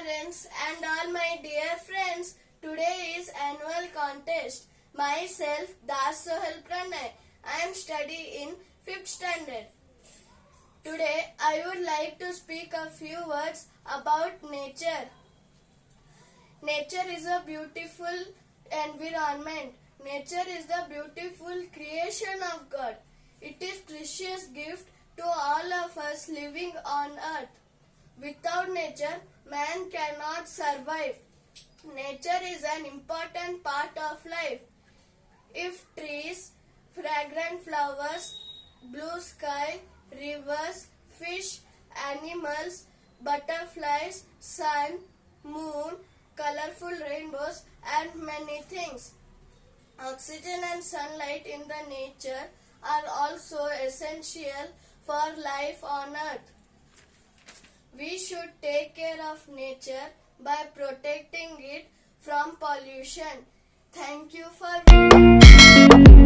parents and all my dear friends. Today is annual contest. Myself Das Sohel Pranay. I am studying in 5th standard. Today I would like to speak a few words about nature. Nature is a beautiful environment. Nature is the beautiful creation of God. It is precious gift to all of us living on earth. Without nature, man cannot survive. Nature is an important part of life. If trees, fragrant flowers, blue sky, rivers, fish, animals, butterflies, sun, moon, colorful rainbows and many things. Oxygen and sunlight in the nature are also essential for life on earth. We should take care of nature by protecting it from pollution. Thank you for